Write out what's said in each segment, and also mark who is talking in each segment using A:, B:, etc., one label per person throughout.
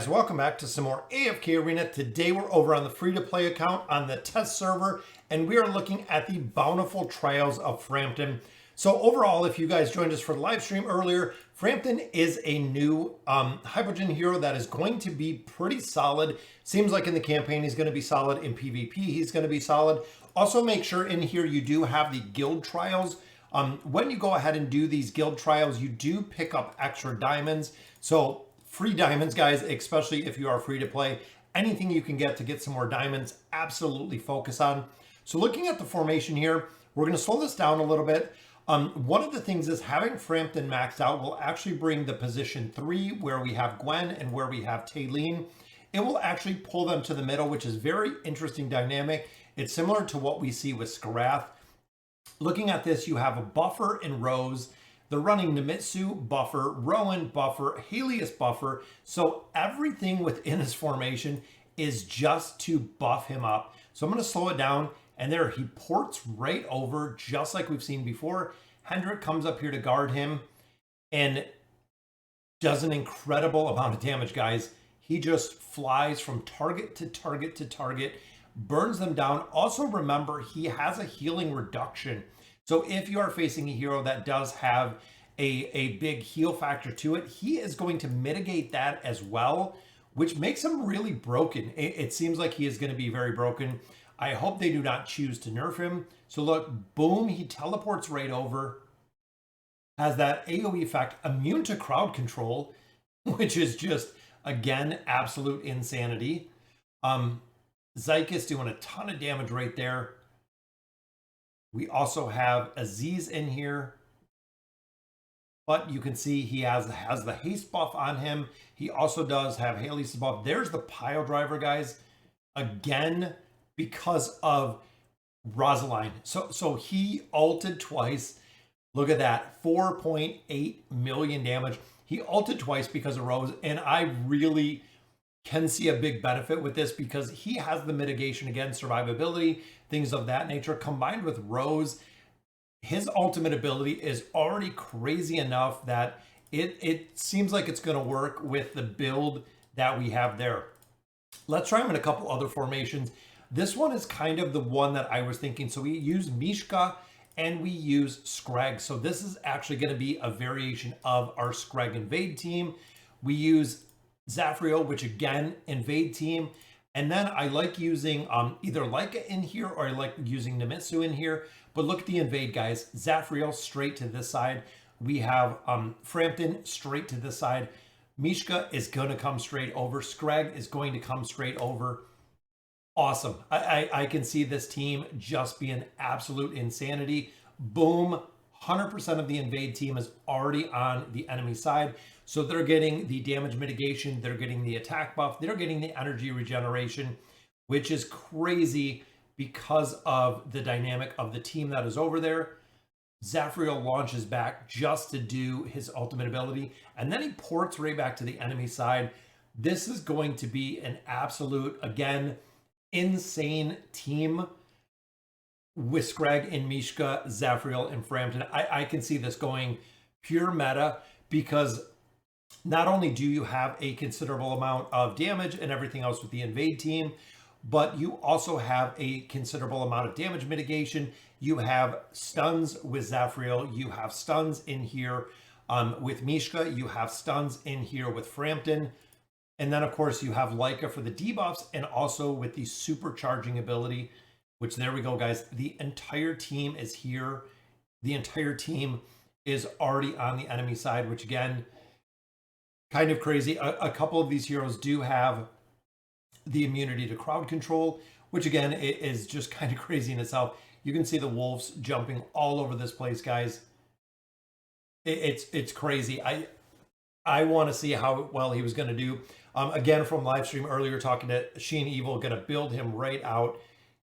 A: guys, welcome back to some more AFK Arena. Today we're over on the free-to-play account on the test server, and we are looking at the Bountiful Trials of Framton. So overall, if you guys joined us for the live stream earlier, Framton is a new Hypogean hero that is going to be pretty solid. Seems like in the campaign he's going to be solid. In PvP he's going to be solid. Also make sure in here you do have the guild trials. When you go ahead and do these guild trials, you do pick up extra diamonds. So free diamonds, guys, especially if you are free to play. Anything you can get to get some more diamonds, absolutely focus on. So looking at the formation here, we're going to slow this down a little bit. One of the things is having Framton maxed out will actually bring the position 3 where we have Gwen and where we have Taylene. It will actually pull them to the middle, which is very interesting dynamic. It's similar to what we see with Scarath. Looking at this, you have a buffer in Rose. They're running Nemitsu buffer, Rowan buffer, Helios buffer. So everything within this formation is just to buff him up. So I'm going to slow it down. And there he ports right over, just like we've seen before. Hendrik comes up here to guard him and does an incredible amount of damage, guys. He just flies from target to target to target, burns them down. Also remember, he has a healing reduction. So if you are facing a hero that does have a big heal factor to it, he is going to mitigate that as well, which makes him really broken. It seems like he is going to be very broken. I hope they do not choose to nerf him. So look, boom, he teleports right over. Has that AoE effect, immune to crowd control, which is just, again, absolute insanity. Zykus doing a ton of damage right there. We also have Aziz in here. But you can see he has the haste buff on him. He also does have Haley's buff. There's the pile driver, guys. Again, because of Rosaline. So he ulted twice. Look at that, 4.8 million damage. He ulted twice because of Rose, and I really can see a big benefit with this because he has the mitigation against survivability, things of that nature, combined with Rose. His ultimate ability is already crazy enough that it seems like it's going to work with the build that we have there. Let's try him in a couple other formations. This one is kind of the one that I was thinking. So we use Mishka and we use Scrag. So this is actually going to be a variation of our Scrag invade team. We use Zafriel, which again, invade team. And then I like using either Leica in here or I like using Nemitsu in here. But look at the invade, guys. Zafriel straight to this side. We have Framton straight to this side. Mishka is going to come straight over. Scrag is going to come straight over. Awesome. I can see this team just being absolute insanity. Boom. 100% of the invade team is already on the enemy side. So they're getting the damage mitigation. They're getting the attack buff. They're getting the energy regeneration, which is crazy because of the dynamic of the team that is over there. Zafriel launches back just to do his ultimate ability. And then he ports right back to the enemy side. This is going to be an absolute, again, insane team with Scrag and Mishka, Zafriel and Framton. I can see this going pure meta because not only do you have a considerable amount of damage and everything else with the invade team, but you also have a considerable amount of damage mitigation. You have stuns with Zafriel. You have stuns in here with Mishka. You have stuns in here with Framton. And then, of course, you have Leica for the debuffs and also with the supercharging ability, which there we go, guys. The entire team is here. The entire team is already on the enemy side, which again, kind of crazy. A couple of these heroes do have the immunity to crowd control, which again, is just kind of crazy in itself. You can see the wolves jumping all over this place, guys. It's crazy. I want to see how well he was going to do. Again, from live stream earlier, talking to Sheen Evil, going to build him right out.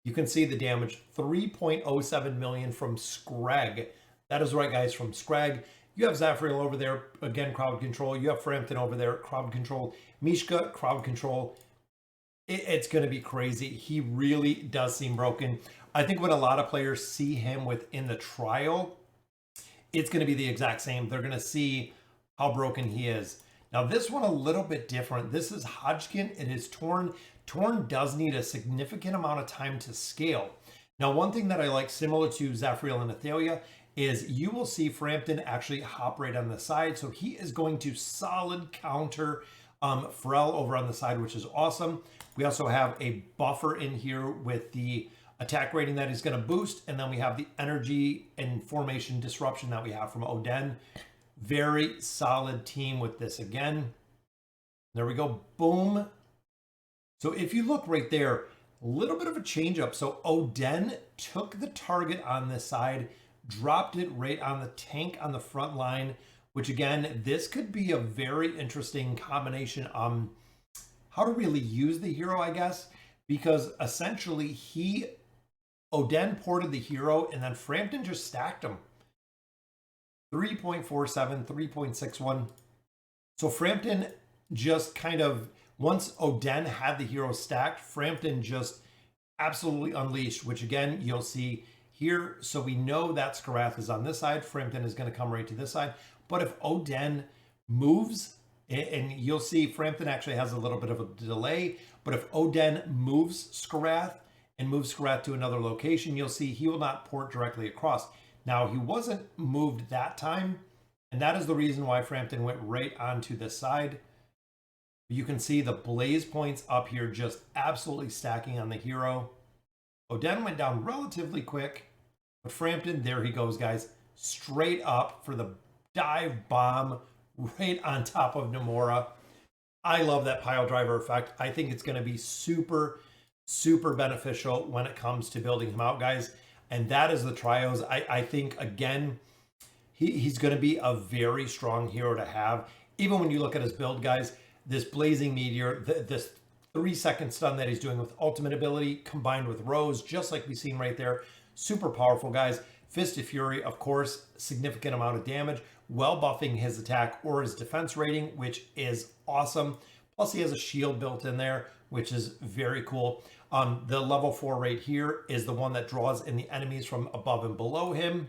A: You can see the damage, 3.07 million from Scrag. That is right, guys, from Scrag. You have Zafriel over there, again, crowd control. You have Framton over there, crowd control. Mishka, crowd control. It's going to be crazy. He really does seem broken. I think when a lot of players see him within the trial, it's going to be the exact same. They're going to see how broken he is. Now this one a little bit different. This is Hypogean. It is torn. Torn does need a significant amount of time to scale. Now one thing that I like similar to Zephyriel and Athalia is you will see Framton actually hop right on the side. So he is going to solid counter Pharrell over on the side, which is awesome. We also have a buffer in here with the attack rating that he's going to boost. And then we have the energy and formation disruption that we have from Oden. Very solid team with this again. There we go. Boom. So if you look right there, a little bit of a change up. So Oden took the target on this side, dropped it right on the tank on the front line, which again, this could be a very interesting combination on how to really use the hero, I guess, because essentially Oden ported the hero and then Framton just stacked him. 3.47, 3.61. So Framton just kind of, once Oden had the hero stacked, Framton just absolutely unleashed, which again, you'll see here. So we know that Skarath is on this side. Framton is going to come right to this side. But if Oden moves, and you'll see Framton actually has a little bit of a delay, but if Oden moves Skarath and moves Skarath to another location, you'll see he will not port directly across. Now, he wasn't moved that time, and that is the reason why Framton went right onto this side. You can see the blaze points up here just absolutely stacking on the hero. Oden went down relatively quick, but Framton, there he goes, guys, straight up for the dive bomb right on top of Nomura. I love that pile driver effect. I think it's going to be super, super beneficial when it comes to building him out, guys. And that is the trios. I think, again, he's going to be a very strong hero to have. Even when you look at his build, guys, this Blazing Meteor, this 3-second stun that he's doing with ultimate ability combined with Rose, just like we've seen right there. Super powerful, guys. Fist of Fury, of course, significant amount of damage, well buffing his attack or his defense rating, which is awesome. Plus, he has a shield built in there, which is very cool. The level 4 right here is the one that draws in the enemies from above and below him.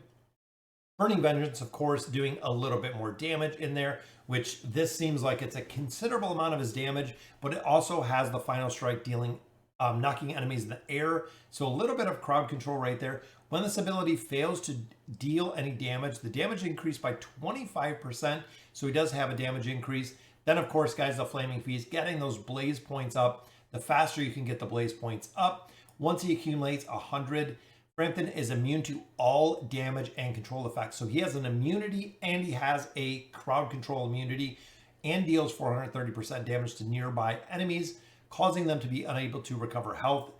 A: Burning Vengeance, of course, doing a little bit more damage in there, which this seems like it's a considerable amount of his damage, but it also has the Final Strike dealing, knocking enemies in the air. So a little bit of crowd control right there. When this ability fails to deal any damage, the damage increased by 25%. So he does have a damage increase. Then, of course, guys, the Flaming Feast, getting those blaze points up. The faster you can get the blaze points up. Once he accumulates 100, Framton is immune to all damage and control effects. So he has an immunity and he has a crowd control immunity and deals 430% damage to nearby enemies, causing them to be unable to recover health.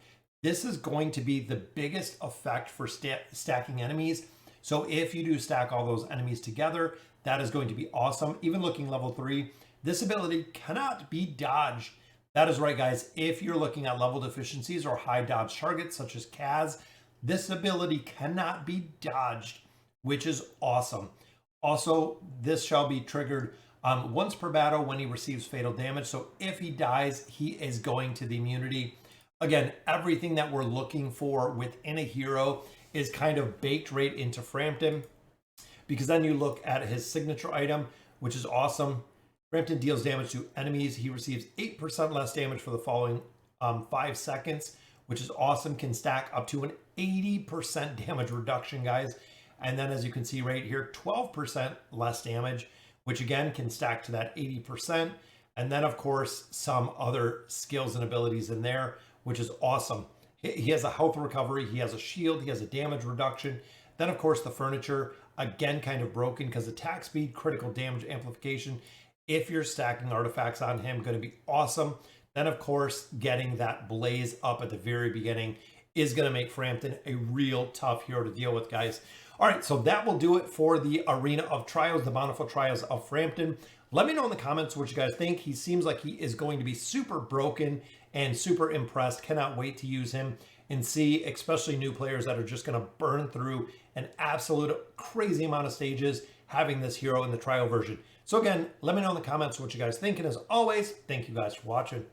A: This is going to be the biggest effect for stacking enemies. So if you do stack all those enemies together, that is going to be awesome. Even looking level 3, this ability cannot be dodged. That is right, guys. If you're looking at level deficiencies or high dodge targets such as Kaz, this ability cannot be dodged, which is awesome. Also, this shall be triggered once per battle when he receives fatal damage. So if he dies, he is going to the immunity. Again, everything that we're looking for within a hero is kind of baked right into Framton, because then you look at his signature item, which is awesome. Framton deals damage to enemies. He receives 8% less damage for the following 5 seconds, which is awesome. Can stack up to an 80% damage reduction, guys. And then as you can see right here, 12% less damage, which again can stack to that 80%. And then, of course, some other skills and abilities in there, which is awesome. He has a health recovery. He has a shield. He has a damage reduction. Then, of course, the furniture, again, kind of broken because attack speed, critical damage amplification. If you're stacking artifacts on him, going to be awesome. Then, of course, getting that blaze up at the very beginning is going to make Framton a real tough hero to deal with, guys. All right, so that will do it for the Arena of Trials, the Bountiful Trials of Framton. Let me know in the comments what you guys think. He seems like he is going to be super broken and super impressed. Cannot wait to use him and see, especially new players that are just going to burn through an absolute crazy amount of stages having this hero in the trial version. So again, let me know in the comments what you guys think. And as always, thank you guys for watching.